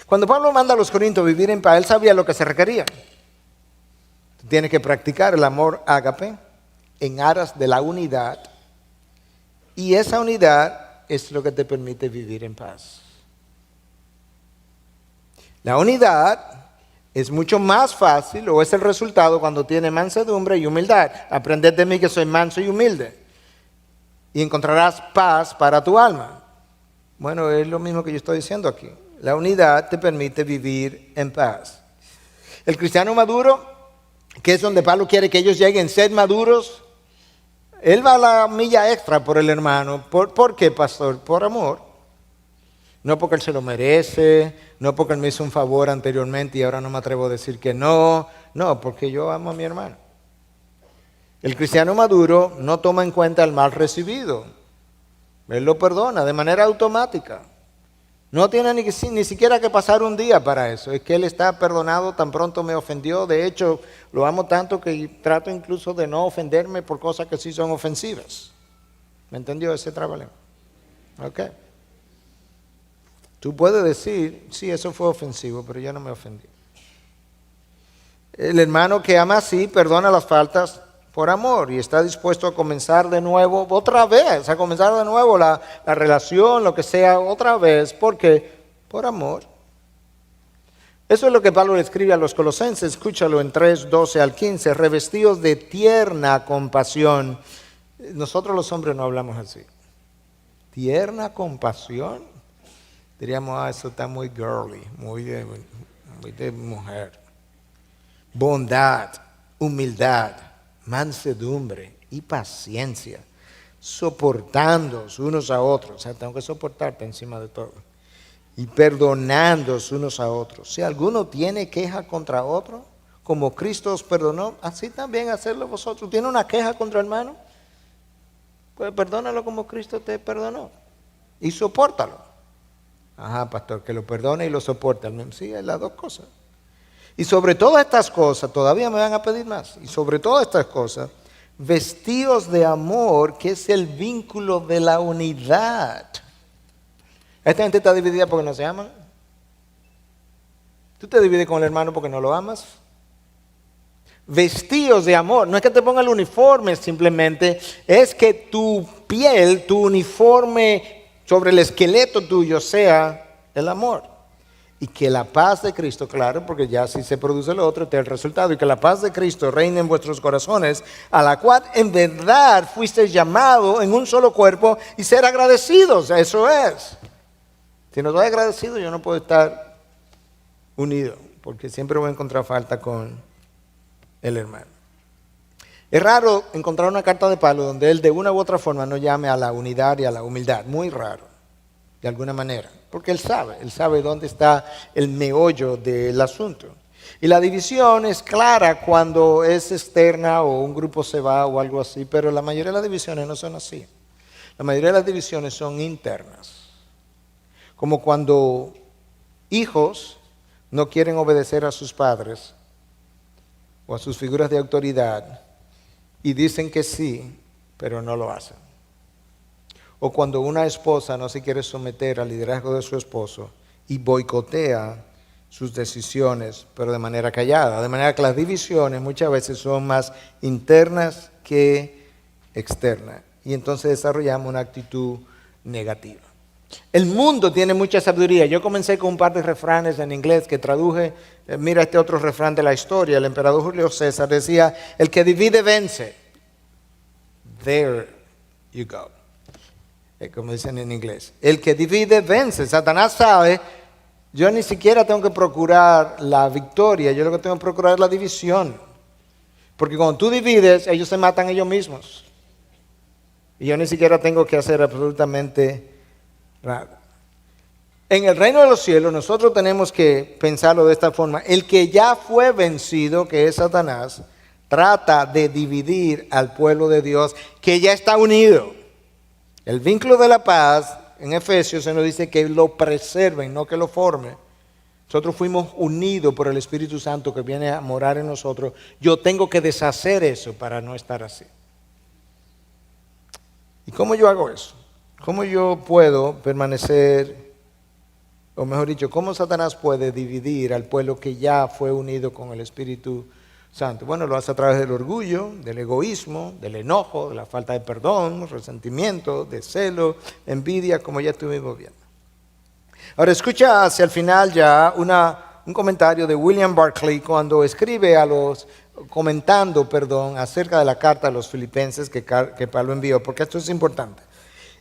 Cuando Pablo manda a los Corintios a vivir en paz, él sabía lo que se requería. Tienes que practicar el amor ágape en aras de la unidad. Y esa unidad es lo que te permite vivir en paz. La unidad es mucho más fácil o es el resultado cuando tiene mansedumbre y humildad. Aprended de mí que soy manso y humilde. Y encontrarás paz para tu alma. Bueno, es lo mismo que yo estoy diciendo aquí. La unidad te permite vivir en paz. El cristiano maduro, que es donde Pablo quiere que ellos lleguen, ser maduros, él va a la milla extra por el hermano. ¿Por qué, pastor? Por amor. No porque él se lo merece, no porque él me hizo un favor anteriormente y ahora no me atrevo a decir que no. No, porque yo amo a mi hermano. El cristiano maduro no toma en cuenta el mal recibido. Él lo perdona de manera automática. No tiene ni siquiera que pasar un día para eso. Es que él está perdonado, tan pronto me ofendió. De hecho, lo amo tanto que trato incluso de no ofenderme por cosas que sí son ofensivas. ¿Me entendió ese trabajo? Ok. Tú puedes decir, sí, eso fue ofensivo, pero yo no me ofendí. El hermano que ama así perdona las faltas por amor y está dispuesto a comenzar de nuevo, otra vez, a comenzar de nuevo la relación, lo que sea, otra vez. ¿Por qué? Por amor. Eso es lo que Pablo le escribe a los Colosenses, escúchalo en 3:12 al 15, revestidos de tierna compasión. Nosotros los hombres no hablamos así. Tierna compasión. Diríamos, eso está muy girly, muy de mujer. Bondad, humildad, mansedumbre y paciencia, soportándoos unos a otros. O sea, tengo que soportarte encima de todo. Y perdonándoos unos a otros. Si alguno tiene queja contra otro, como Cristo os perdonó, así también hacedlo vosotros. ¿Tiene una queja contra el hermano? Pues perdónalo como Cristo te perdonó. Y sopórtalo. Ajá, pastor, que lo perdone y lo soporte. Sí, es las dos cosas. Y sobre todas estas cosas, todavía me van a pedir más. Y sobre todas estas cosas, vestidos de amor, que es el vínculo de la unidad. Esta gente está dividida porque no se aman. ¿Tú te divides con el hermano porque no lo amas? Vestidos de amor. No es que te ponga el uniforme simplemente, es que tu piel, tu uniforme sobre el esqueleto tuyo sea el amor. Y que la paz de Cristo, claro, porque ya si se produce lo otro, este es el resultado. Y que la paz de Cristo reine en vuestros corazones, a la cual en verdad fuisteis llamados en un solo cuerpo y ser agradecidos. Eso es. Si no soy agradecido, yo no puedo estar unido, porque siempre voy a encontrar falta con el hermano. Es raro encontrar una carta de Pablo donde él de una u otra forma no llame a la unidad y a la humildad. Muy raro, de alguna manera. Porque él sabe dónde está el meollo del asunto. Y la división es clara cuando es externa o un grupo se va o algo así, pero la mayoría de las divisiones no son así. La mayoría de las divisiones son internas. Como cuando hijos no quieren obedecer a sus padres o a sus figuras de autoridad y dicen que sí, pero no lo hacen. O cuando una esposa no se quiere someter al liderazgo de su esposo y boicotea sus decisiones, pero de manera callada. De manera que las divisiones muchas veces son más internas que externas. Y entonces desarrollamos una actitud negativa. El mundo tiene mucha sabiduría. Yo comencé con un par de refranes en inglés que traduje. Mira este otro refrán de la historia. El emperador Julio César decía, el que divide vence. There you go. Como dicen en inglés. El que divide vence. Satanás sabe, yo ni siquiera tengo que procurar la victoria. Yo lo que tengo que procurar es la división. Porque cuando tú divides, ellos se matan ellos mismos. Y yo ni siquiera tengo que hacer absolutamente nada. En el reino de los cielos nosotros tenemos que pensarlo de esta forma. El que ya fue vencido, que es Satanás, trata de dividir al pueblo de Dios que ya está unido. El vínculo de la paz, en Efesios se nos dice que lo preserven, no que lo formen. Nosotros fuimos unidos por el Espíritu Santo que viene a morar en nosotros. Yo tengo que deshacer eso para no estar así. ¿Y cómo yo hago eso? ¿Cómo yo puedo permanecer, o mejor dicho, cómo Satanás puede dividir al pueblo que ya fue unido con el Espíritu Santo? Bueno, lo hace a través del orgullo, del egoísmo, del enojo, de la falta de perdón, resentimiento, de celo, envidia, como ya estuvimos viendo. Ahora escucha hacia el final ya un comentario de William Barclay cuando escribe comentando acerca de la carta a los filipenses que Pablo envió, porque esto es importante.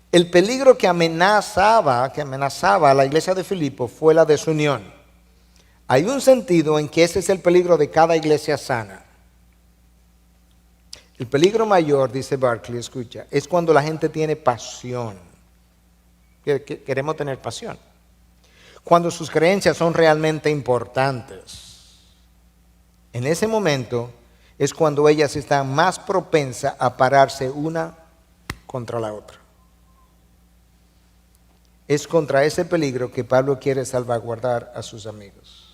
El peligro que amenazaba a la iglesia de Filipo fue la desunión. Hay un sentido en que ese es el peligro de cada iglesia sana. El peligro mayor, dice Barclay, escucha, es cuando la gente tiene pasión. Queremos tener pasión. Cuando sus creencias son realmente importantes. En ese momento es cuando ellas están más propensas a pararse una contra la otra. Es contra ese peligro que Pablo quiere salvaguardar a sus amigos.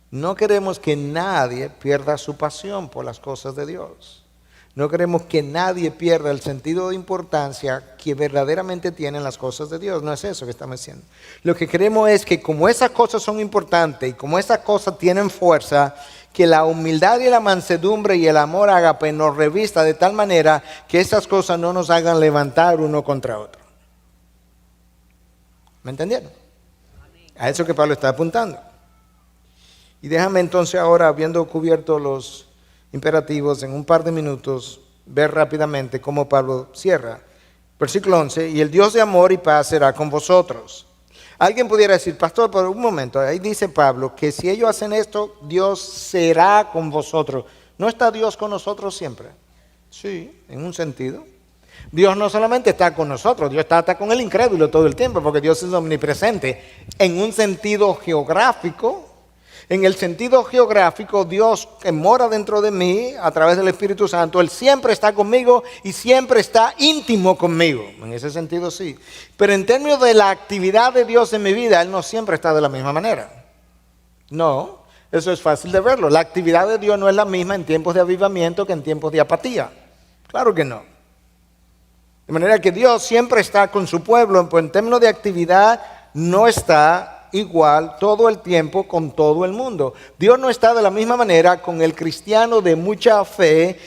No queremos que nadie pierda su pasión por las cosas de Dios. No queremos que nadie pierda el sentido de importancia que verdaderamente tienen las cosas de Dios. No es eso que estamos diciendo. Lo que queremos es que como esas cosas son importantes y como esas cosas tienen fuerza, que la humildad y la mansedumbre y el amor ágape nos revista de tal manera que esas cosas no nos hagan levantar uno contra otro. ¿Me entendieron? A eso que Pablo está apuntando. Y déjame entonces ahora, habiendo cubierto los imperativos en un par de minutos, ver rápidamente cómo Pablo cierra. Versículo 11, y el Dios de amor y paz será con vosotros. Alguien pudiera decir, pastor, por un momento, ahí dice Pablo que si ellos hacen esto, Dios será con vosotros. ¿No está Dios con nosotros siempre? Sí, en un sentido. Dios no solamente está con nosotros, Dios está con el incrédulo todo el tiempo, porque Dios es omnipresente. En un sentido geográfico, Dios que mora dentro de mí a través del Espíritu Santo, Él siempre está conmigo y siempre está íntimo conmigo. En ese sentido sí. Pero en términos de la actividad de Dios en mi vida, Él no siempre está de la misma manera. No, eso es fácil de verlo. La actividad de Dios no es la misma en tiempos de avivamiento que en tiempos de apatía. Claro que no. De manera que Dios siempre está con su pueblo, pero en términos de actividad no está igual todo el tiempo con todo el mundo. Dios no está de la misma manera con el cristiano de mucha fe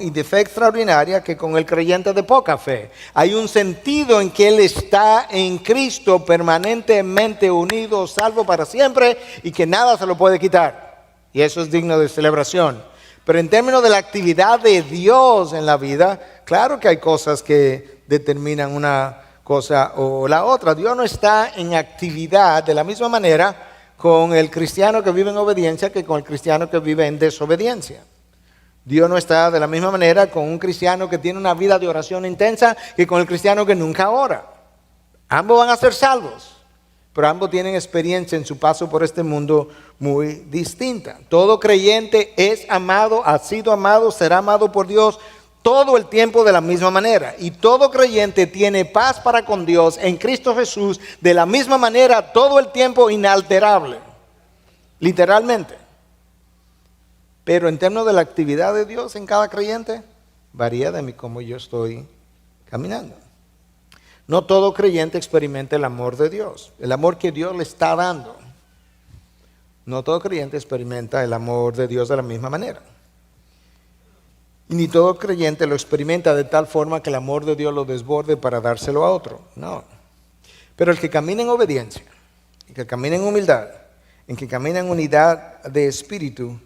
y de fe extraordinaria que con el creyente de poca fe. Hay un sentido en que Él está en Cristo permanentemente unido, salvo para siempre y que nada se lo puede quitar. Y eso es digno de celebración. Pero en términos de la actividad de Dios en la vida, claro que hay cosas que determinan una cosa o la otra. Dios no está en actividad de la misma manera con el cristiano que vive en obediencia que con el cristiano que vive en desobediencia. Dios no está de la misma manera con un cristiano que tiene una vida de oración intensa que con el cristiano que nunca ora. Ambos van a ser salvos, pero ambos tienen experiencia en su paso por este mundo muy distinta. Todo creyente es amado, ha sido amado, será amado por Dios todo el tiempo de la misma manera. Y todo creyente tiene paz para con Dios en Cristo Jesús de la misma manera todo el tiempo, inalterable. Literalmente. Pero en términos de la actividad de Dios en cada creyente, varía de mí cómo yo estoy caminando. No todo creyente experimenta el amor de Dios, el amor que Dios le está dando. No todo creyente experimenta el amor de Dios de la misma manera. Y ni todo creyente lo experimenta de tal forma que el amor de Dios lo desborde para dárselo a otro. No. Pero el que camina en obediencia, el que camina en humildad, el que camina en unidad de espíritu,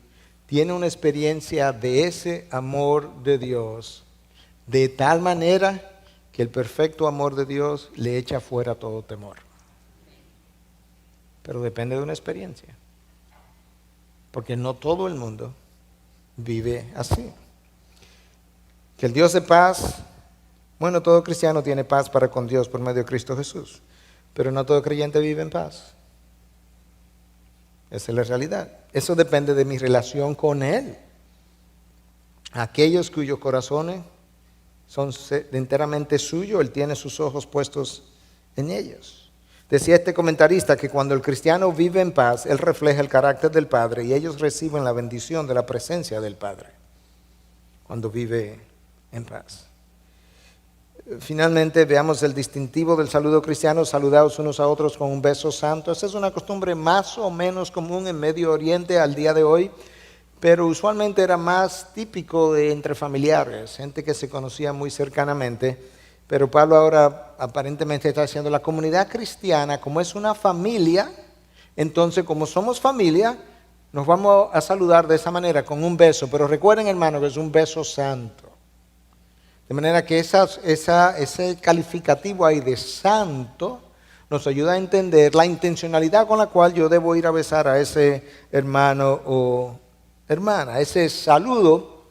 tiene una experiencia de ese amor de Dios de tal manera que el perfecto amor de Dios le echa fuera todo temor. Pero depende de una experiencia. Porque no todo el mundo vive así. Que el Dios de paz, bueno, todo cristiano tiene paz para con Dios por medio de Cristo Jesús, pero no todo creyente vive en paz. Esa es la realidad. Eso depende de mi relación con Él. Aquellos cuyos corazones son enteramente suyos, Él tiene sus ojos puestos en ellos. Decía este comentarista que cuando el cristiano vive en paz, él refleja el carácter del Padre y ellos reciben la bendición de la presencia del Padre cuando vive en paz. Finalmente, veamos el distintivo del saludo cristiano: saludados unos a otros con un beso santo. Esa es una costumbre más o menos común en Medio Oriente al día de hoy, pero usualmente era más típico de entre familiares, gente que se conocía muy cercanamente. Pero Pablo ahora aparentemente está diciendo, la comunidad cristiana, como es una familia, entonces como somos familia, nos vamos a saludar de esa manera, con un beso. Pero recuerden, hermano, que es un beso santo. De manera que ese calificativo ahí de santo nos ayuda a entender la intencionalidad con la cual yo debo ir a besar a ese hermano o hermana. Ese saludo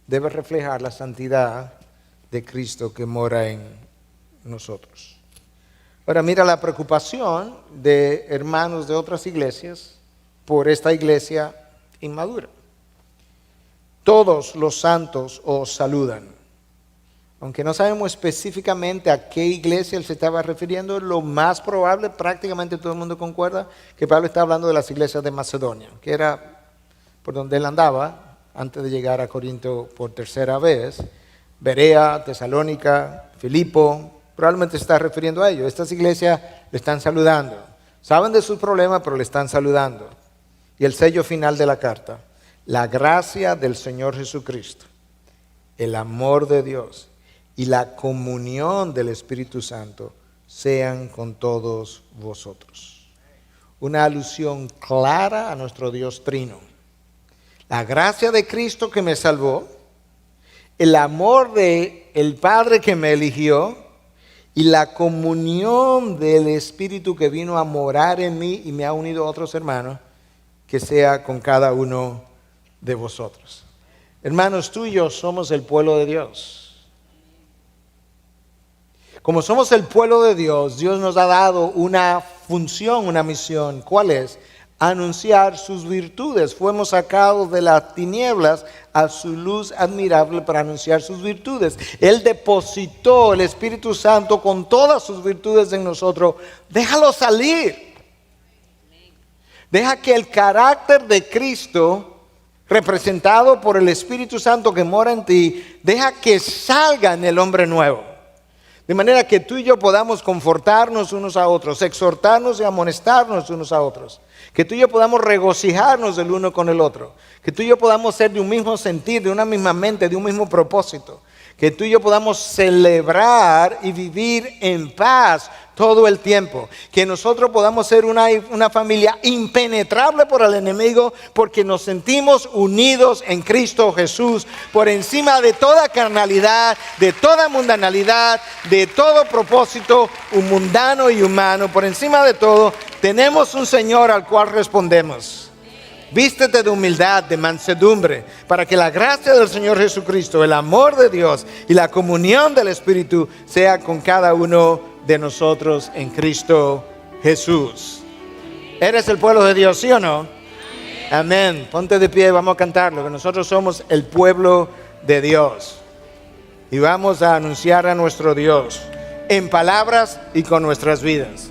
debe reflejar la santidad de Cristo que mora en nosotros. Ahora mira la preocupación de hermanos de otras iglesias por esta iglesia inmadura. Todos los santos os saludan. Aunque no sabemos específicamente a qué iglesia él se estaba refiriendo, lo más probable, prácticamente todo el mundo concuerda, que Pablo está hablando de las iglesias de Macedonia, que era por donde él andaba antes de llegar a Corinto por tercera vez. Berea, Tesalónica, Filipo, probablemente se está refiriendo a ellos. Estas iglesias le están saludando. Saben de sus problemas, pero le están saludando. Y el sello final de la carta: la gracia del Señor Jesucristo, el amor de Dios y la comunión del Espíritu Santo sean con todos vosotros. Una alusión clara a nuestro Dios trino. La gracia de Cristo que me salvó, el amor del Padre que me eligió y la comunión del Espíritu que vino a morar en mí y me ha unido a otros hermanos, que sea con cada uno de vosotros. Hermanos, tú y yo somos el pueblo de Dios. Como somos el pueblo de Dios, Dios nos ha dado una función, una misión. ¿Cuál es? Anunciar sus virtudes. Fuimos sacados de las tinieblas a su luz admirable para anunciar sus virtudes. Él depositó el Espíritu Santo con todas sus virtudes en nosotros. Déjalo salir. Deja que el carácter de Cristo, representado por el Espíritu Santo que mora en ti, deja que salga en el hombre nuevo. De manera que tú y yo podamos confortarnos unos a otros, exhortarnos y amonestarnos unos a otros. Que tú y yo podamos regocijarnos el uno con el otro. Que tú y yo podamos ser de un mismo sentir, de una misma mente, de un mismo propósito. Que tú y yo podamos celebrar y vivir en paz todo el tiempo. Que nosotros podamos ser una familia impenetrable por el enemigo, porque nos sentimos unidos en Cristo Jesús, por encima de toda carnalidad, de toda mundanalidad, de todo propósito mundano y humano. Por encima de todo, tenemos un Señor al cual respondemos. Vístete de humildad, de mansedumbre, para que la gracia del Señor Jesucristo, el amor de Dios y la comunión del Espíritu sea con cada uno de nosotros en Cristo Jesús. ¿Eres el pueblo de Dios, sí o no? Amén. Ponte de pie, vamos a cantarlo, que nosotros somos el pueblo de Dios. Y vamos a anunciar a nuestro Dios en palabras y con nuestras vidas.